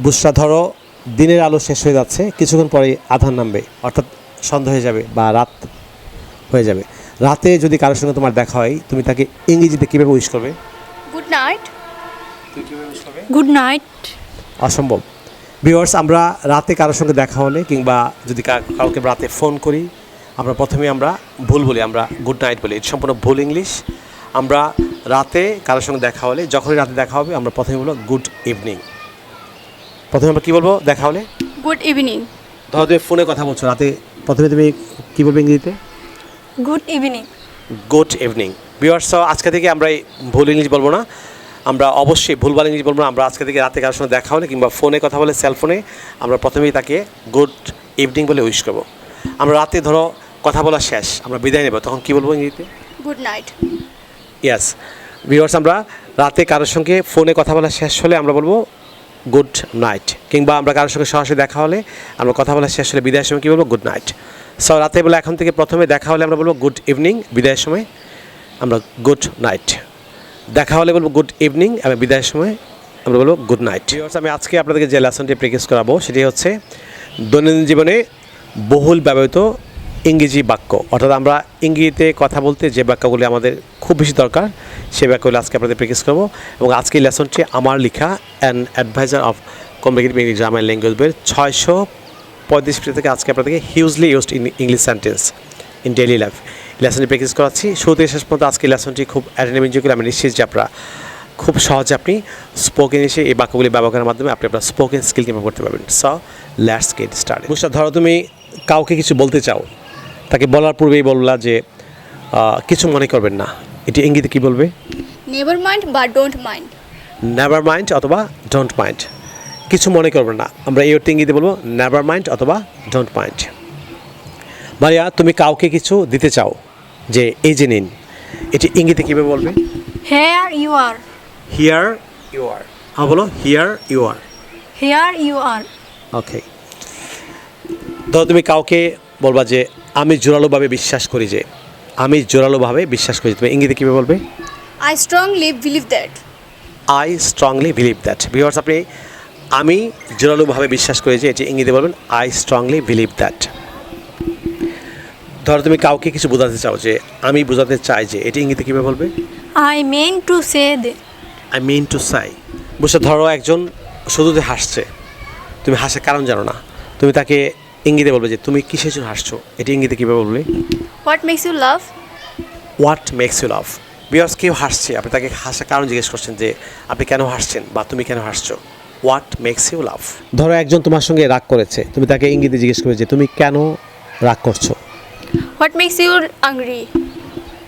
বুসরা ধরো দিনের আলো শেষ হয়ে যাচ্ছে, কিছুক্ষণ পরে আধার নামবে, অর্থাৎ সন্ধ্যা হয়ে যাবে বা রাত হয়ে যাবে। রাতে যদি কারোর সঙ্গে তোমার দেখা হয়, তুমি তাকে ইংরেজিতে কীভাবে উইশ করবে? Good night. তুই কীভাবে উইশ করবে? Good night. অসম্ভব। ভিউয়ার্স, আমরা রাতে কারোর সঙ্গে দেখা হলে কিংবা যদি কাউকে রাতে ফোন করি, আমরা প্রথমে ভুল বলি, আমরা গুড নাইট বলি। এটা সম্পূর্ণ ভুল ইংলিশ। আমরা রাতে কারোর সঙ্গে দেখা হলে, যখনই রাতে দেখা হবে, আমরা প্রথমে বলবো গুড ইভিনিং। প্রথমে আমরা কী বলবো দেখা হলে? Good evening. ধরো তুমি ফোনে কথা বলছো রাতে, প্রথমে তুমি কী বলবে ইংরেজিতে? Good evening. Good evening. Viewers, আজকে থেকে আমরা এই ভুল ইংলিশ বলবো না, আমরা অবশ্যই ভুলভাল ইংলিশ বলবো না। আমরা আজকে থেকে রাতে কারোর সঙ্গে দেখা হলে কিংবা ফোনে কথা বলে, সেলফোনে, আমরা প্রথমেই তাকে গুড ইভিনিং বলে উইশ করবো। আমরা রাতে ধরো কথা বলা শেষ, আমরা বিদায় নেব, তখন কী বলবো ইংরেজিতে? Good night. ইয়াস ভিউয়ার্স, আমরা রাতে কারোর সঙ্গে ফোনে কথা বলা শেষ হলে আমরা বলবো গুড নাইট, কিংবা আমরা কারোর সঙ্গে সরাসরি দেখা হলে, আমরা কথা বলা শেষ হলে বিদায়ের সময় কী বলবো? Good night. সো রাতে বলে এখন থেকে প্রথমে দেখা হলে আমরা বলবো গুড ইভিনিং, বিদায়ের সময় আমরা গুড নাইট। দেখা হলে বলবো গুড ইভিনিং, এবং বিদায়ের সময় আমরা বলবো গুড নাইট। ভিউয়ার্স, আমি আজকে আপনাদেরকে যে লেসনটি প্র্যাকটিস করাবো সেটি হচ্ছে দৈনন্দিন জীবনে বহুল ব্যবহৃত ইংরেজি বাক্য, অর্থাৎ আমরা ইংরেজিতে কথা বলতে যে বাক্যগুলি আমাদের খুব বেশি দরকার, সেই বাক্যগুলি আজকে আপনাদের প্র্যাকটিস করবো। এবং আজকের লেসনটি আমার লেখা an adviser of communicative English grammar language বইয়ের 635 পৃষ্ঠা থেকে আজকে আপনাদেরকে hugely used in English sentence in daily life লেসনটি প্র্যাকটিস করাচ্ছি। শুরু থেকে শেষ পর্যন্ত আজকের লেসনটি খুব অ্যাটেন্টিভলি আমি নিশ্চিত যে আপনারা খুব সহজে আপনি স্পোকেন এসে এই বাক্যগুলি ব্যবহার করার মাধ্যমে আপনি আপনার স্পোকেন স্কিল কিভাবে করতে পারবেন। So let's get started. বুঝতে ধরো তুমি কাউকে কিছু বলতে চাও, তাকে বলার পূর্বেই বললা যে কিছু মনে করবেন না, এটি ইংরেজিতে কী বলবে? নেভার মাইন্ড বা ডোন্ট মাইন্ড। নেভার মাইন্ড অথবা ডোন্ট মাইন্ড, কিছু মনে করবেন না, আমরা এই অর্থে ইংরেজিতে বলবো নেভার মাইন্ড অথবা ডোন্ট মাইন্ড। মারিয়া, তুমি কাউকে কিছু দিতে চাও, যে এই যে নিন, এটি ইংরেজিতে কীভাবে বলবে? Here you are. Here you are. বলো here you are. Here you are. Okay. ধরো তুমি কাউকে বলবা যে আমি জোরালোভাবে বিশ্বাস করি, যে আমি জোরালোভাবে বিশ্বাস করি, তুমি ইংরেজিতে কীভাবে বলবে? I strongly believe that. I strongly believe that. Viewers, আপনি আমি জোরালোভাবে বিশ্বাস করি যে এটি ইংরেজিতে বলবেন আই স্ট্রংলি বিলিভ দ্যাট। ধরো তুমি কাউকে কিছু বোঝাতে চাও, যে আমি বোঝাতে চাই, যে এটি ইংরেজিতে কীভাবে বলবে? I mean to say that. I mean to say. বুঝতে ধরো একজন শুধু যে হাসছে, তুমি হাসার কারণ জানো না, তুমি তাকে ইংরেজিতে বলবে যে তুমি কিসের জন্য হাসছো, এটি ইংরেজিতে কীভাবে বলবে? What makes you laugh. What makes you laugh. Because কেউ হাসছে, আপনি তাকে হাসার কারণ জিজ্ঞেস করছেন, যে আপনি কেন হাসছেন বা তুমি কেন হাসছো। What makes you laugh. ধরো একজন তোমার সঙ্গে রাগ করেছে, তুমি তাকে ইংরেজিতে জিজ্ঞেস করবে যে তুমি কেন রাগ করছো। What makes you angry.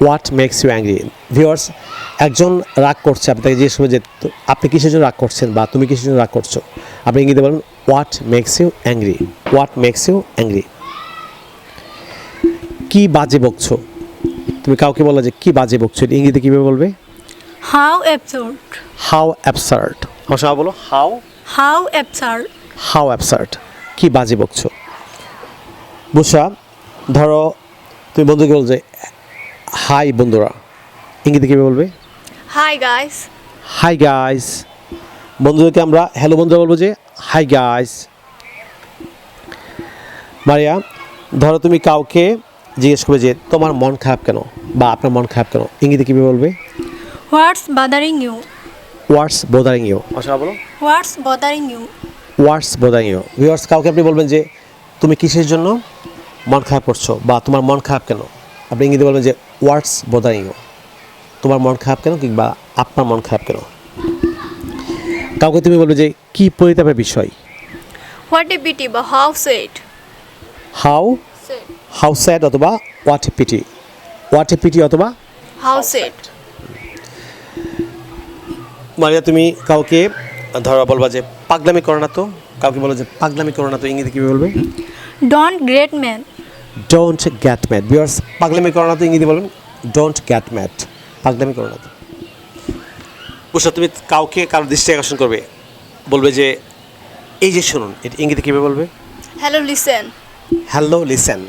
What makes you angry. Viewers, একজন রাগ করছে, আপনি তাকে জিজ্ঞেস করবে যে আপনি কিসের জন্য রাগ করছেন বা তুমি কিসের জন্য রাগ করছো, আপনি ইংরেজিতে বলবেন what makes you angry. What makes you angry. কি বাজে বকছো, তুমি কাউকে বলো যে কি বাজে বকছো, ইংরেজিতে কীভাবে বলবে? How absurd. How absurd. আমার সবাই বলো how. How absurd. How absurd, কি বাজে বকছো। বুঝা, ধরো তুমি বন্ধুকে বল যে হাই বন্ধুরা, ইংরেজিতে কীভাবে বলবে? Hi guys. Hi guys. বন্ধুদেরকে আমরা হ্যালো বন্ধুরা বলবো যে হাই গাইস। মারিয়া, ধরো তুমি কাউকে জিজ্ঞেস করবে যে তোমার মন খারাপ কেন বা আপনার মন খারাপ কেন, ইংরেজিতে কীভাবে বলবে? What's bothering you. What's bothering you. আচ্ছা বলো what's bothering you. What's bothering you. Viewers, কাউকে আপনি বলবেন যে তুমি কিসের জন্য মন খারাপ করছো বা তোমার মন খারাপ কেন, আপনি ইংরেজিতে বলবেন যে হোয়াটস বোদারিং ইউ। তোমার মন খারাপ কেন কিংবা আপনার মন খারাপ কেন। কাউকে তুমি বলবে যে কি পরিতাপের বিষয়, হোয়াট এ পিটি বা how sad. How how sad অথবা what a pity. What a pity অথবা হাউ সেড। মারিয়া, তুমি কাউকে ধরো বলবা যে পাগলামি করো না তো, কাউকে বলো যে পাগলামি করো না তো, ইংরেজিতে কীভাবে বলবে? Don't great man. Don't get mad. Viewers, পাগলামি করো না তো ইংরেজিতে বলবেন ডোন্ট গেট ম্যাড। পাগলামি করো না তো। বুঝছো, তুমি কাউকে কারোর দৃষ্টি আকর্ষণ করবে, বলবে যে এই যে শুনুন, এটি ইংরেজিতে কীভাবে বলবে? Hello listen. Hello listen.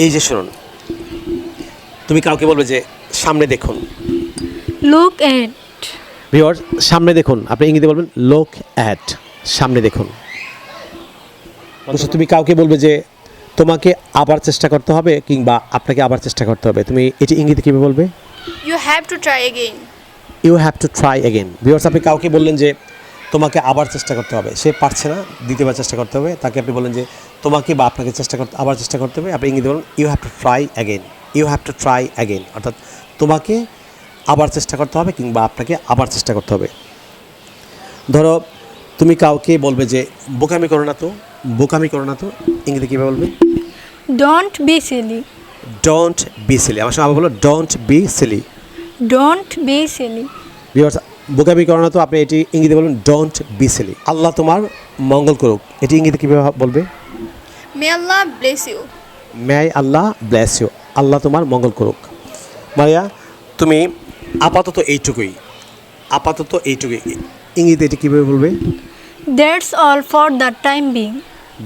এই যে শুনুন। তুমি কাউকে বলবে যে সামনে দেখুন। Look at. ভিউয়ার্স সামনে দেখুন, আপনি ইংরেজিতে বলবেন লুক অ্যাট, সামনে দেখুন। অবশ্য তুমি কাউকে বলবে যে তোমাকে আবার চেষ্টা করতে হবে কিংবা আপনাকে আবার চেষ্টা করতে হবে, তুমি এটি ইংরেজিতে কীভাবে বলবে? You have to try again. You have to try again. Viewers আপনি কাউকে বললেন যে তোমাকে আবার চেষ্টা করতে হবে, সে পারছে না, দ্বিতীয়বার চেষ্টা করতে হবে, তাকে আপনি বলেন যে তোমাকে বা আপনাকে আবার চেষ্টা করতে হবে, আপনি ইংরেজিতে বলুন you have to try again, you have to try again, অর্থাৎ তোমাকে আবার চেষ্টা করতে হবে কিংবা আপনাকে আবার চেষ্টা করতে হবে। ধরো তুমি কাউকে বলবে যে বোকামি করো না তো, বোকামি করো না তো, ইংরেজিতে কীভাবে বলবে? Don't be silly. Don't be silly. আমার সঙ্গে আবার বলো don't be silly. Don't be silly. Viewers বোকামি করো না তো, আপনি এটি ইংরেজিতে বলুন ডোন্ট বি সিলি। আল্লাহ তোমার মঙ্গল করুক, এটি ইংরেজিতে কীভাবে বলবে? May Allah bless you. May Allah bless you, Allah তোমার মঙ্গল করুক। মারিয়া তুমি আপাতত এইটুকুই, আপাতত এইটুকুই, ইংরেজিতে এটি কীভাবে বলবে? That's all for the time being.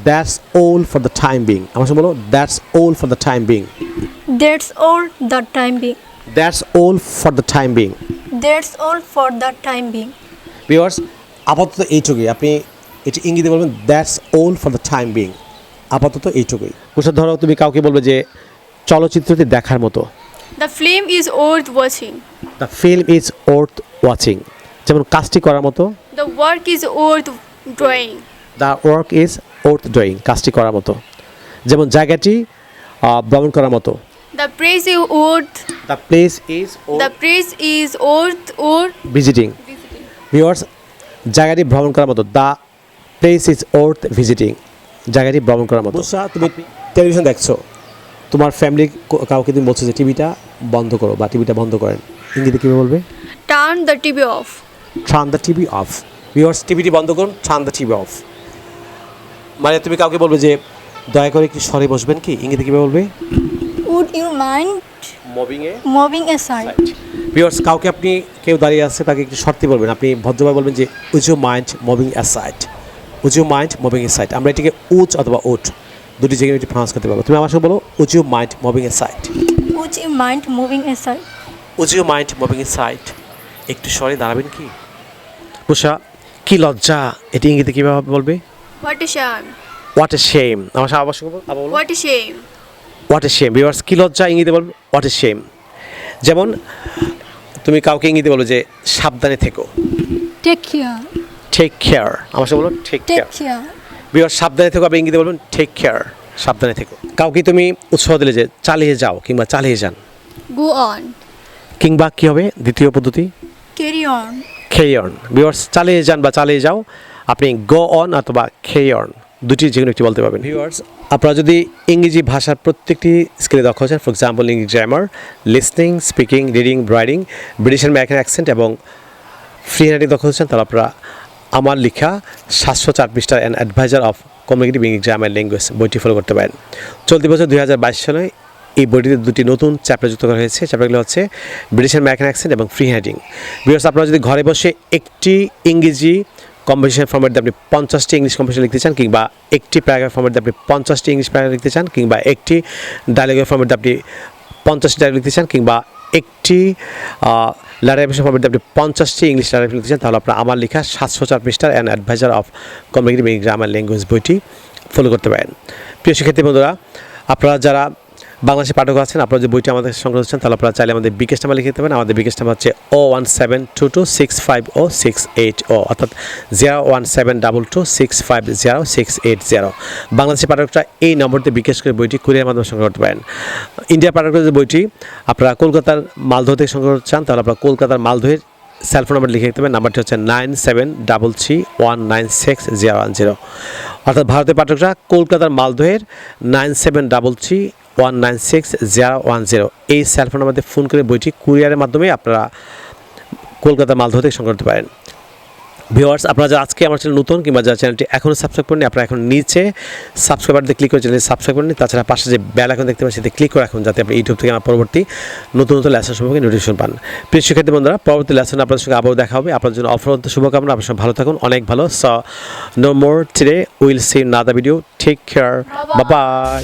That's all for the time being. আমার সঙ্গে বলো that's all for the time being. That's all the time being. That's all for the time being. That's all for the time being. Viewers আপাতত এইটুকুই, আপনি এটি ইংরেজিতে বলবেন that's all for the time being, আপাতত এইটুকুই। কুশল ধরো তুমি কাউকে বলবে যে চলচ্চিত্রটি দেখার মতো, The film is worth watching. The film is worth watching, যেমন কাজটি করার মতো, The work is worth doing. The work is worth doing, কাজটি করার মতো, যেমন জায়গাটি ভ্রমণ করার মতো, The place is worth. The place is The place is worth visiting. Viewers জায়গাটি ভ্রমণ করার মতো, the place is worth visiting, জায়গাটি ভ্রমণ করার মতো। তুমি টেলিভিশন দেখছো, তোমার ফ্যামিলি কাউকে তুমি বলছো যে টিভিটা বন্ধ করো বা টিভিটা বন্ধ করেন, ইংরেজিতে কীভাবে বলবে? Turn the TV off. Turn the TV off. Viewers টিভিটি বন্ধ করুন, টার্ন দ্য টিভি অফ। মানে তুমি কাউকে বলবে যে দয়া করে একটু সরে বসবেন কি, ইংরেজিতে কীভাবে বলবে? Would you mind moving aside? Viewers কাউকে আপনি কেউ দাঁড়িয়ে আছে তাকে একটু সরতে বলবেন, আপনি ভদ্রভাবে বলবেন যে would you mind moving aside, would you mind moving aside. আমরা এটিকে উড অথবা উড দুটি জায়গায় এটি প্রনাউন্স করতে পারবো। তুমি আমার সঙ্গে বলো would you mind moving aside, Would you mind moving aside? Would you mind moving aside. একটু সরে দাঁড়াবেন কি? উষা কি লজ্জা, এটি ইংরেজিতে কীভাবে বলবে? What a shame. What a shame. আমার সঙ্গে আবার সঙ্গে আবার বলো What a shame. What a shame. Viewers কি লজ্জা ইংরেজিতে বলবে হোয়াট এ শেম। যেমন তুমি কাউকে ইংরেজিতে বলো যে সাবধানে থেকো, Take care. Take care. আমার সঙ্গে বলো take care. Take care. Viewers সাবধানে থেকো, আপনি ইংরেজিতে বলবেন টেক কেয়ার, সাবধানে থেকো। কাউকে তুমি উৎসাহ দিলে যে চালিয়ে যাও কিংবা চালিয়ে যান, Go on. কিংবা কী হবে দ্বিতীয় পদ্ধতি? Carry on. খেয়ে অন। ভিউয়ার্স চালিয়ে যান বা চালিয়ে যাও, আপনি গো অন অথবা খেয়ে অন, দুটি যে কোনো একটি বলতে পারবেন। ভিউয়ার্স আপনারা যদি ইংরেজি ভাষার প্রত্যেকটি স্কিলে দক্ষ হচ্ছেন, for example English grammar, listening, speaking, reading, writing, British and American accent এবং ফ্রি হ্যান্ডিং দক্ষ হচ্ছেন, তাহলে আপনারা আমার লেখা 704 পৃষ্ঠার an adviser of communicative English grammar language বইটি ফলো করতে পারেন। চলতি বছর 2022 সালে এই বইটিতে দুটি নতুন চ্যাপ্টার যুক্ত করা হয়েছে। চ্যাপ্টারগুলো হচ্ছে ব্রিটিশ অ্যান্ড আমেরিকান অ্যাকসেন্ট এবং ফ্রি হ্যান্ডিং। ভিউয়ার্স আপনারা যদি ঘরে বসে একটি ইংরেজি কম্পোজিশন ফর্মেট দিয়ে আপনি 50টি ইংলিশ কম্পোজিশন লিখতে চান, কিংবা একটি প্যারাগ্রাফ ফর্মেট দিয়ে আপনি 50টি ইংলিশ প্যারাগ্রাফ লিখতে চান, কিংবা একটি ডায়লগের ফর্মেট দিয়ে আপনি 50টি ডায়লগ লিখতে চান, কিংবা একটি ল্যাটার ফর্মেট দিয়ে আপনি 50টি ইংলিশ ল্যাটার লিখতে চান, তাহলে আপনারা আমার লেখা 704 পৃষ্ঠার an adviser of communicative English grammar language বইটি ফলো করতে পারেন। প্রিয় শিক্ষার্থী বন্ধুরা, আপনারা যারা বাংলাদেশে পাঠক আছেন, আপনারা যে বইটি আমাদের সংগ্রহ করছেন, তাহলে আপনারা চাইলে আমাদের বিকাশ নাম্বার লিখে দিতে পারেন। আমাদের বিকাশ নাম্বার হচ্ছে 01722650680, অর্থাৎ 01722650680। বাংলাদেশের পাঠকরা এই নম্বরতে বিকাশ করে বইটি কুরিয়ার মাধ্যমে সংগ্রহ করতে পারেন। ইন্ডিয়ার পাঠকরা যে বইটি আপনারা কলকাতার মালদহ থেকে সংগ্রহ করতে চান, তাহলে আপনারা কলকাতার মালদহের সেলফোন নাম্বার লিখে দিতে পারেন। নাম্বারটি হচ্ছে 9733196010। অর্থাৎ ভারতের পাঠকরা কলকাতার মালদহের 9733196010 এই সেলফোন নাম্বারে ফোন করে বইটি কুরিয়ারের মাধ্যমে আপনারা কলকাতার মালদহ থেকে সংগ্রহ করতে পারেন। ভিউয়ার্স আপনারা যারা আজকে আমার চ্যানেল নতুন কিংবা যারা চ্যানেলটি এখনও সাবস্ক্রাইব করেনি, আপনারা এখন নিচে সাবস্ক্রাইব বাটনে ক্লিক করে চ্যানেলটি সাবস্ক্রাইব করেন। তাছাড়া পাশে যে বেল আইকন দেখতে পাচ্ছেন সেটা ক্লিক করে রাখুন, যাতে আপনি ইউটিউব থেকে আমার পরবর্তী নতুন নতুন লেসন সম্পর্কে নোটিফিকেশন পান। প্রিয় শিক্ষার্থী বন্ধুরা, পরবর্তী লেসনে আপনাদের সঙ্গে আবারও দেখা হবে। আপনার জন্য অফরন্ত শুভকামনা। আপনার সব ভালো থাকুন, অনেক ভালো। So no more today, will see in another video. Take care, bye by.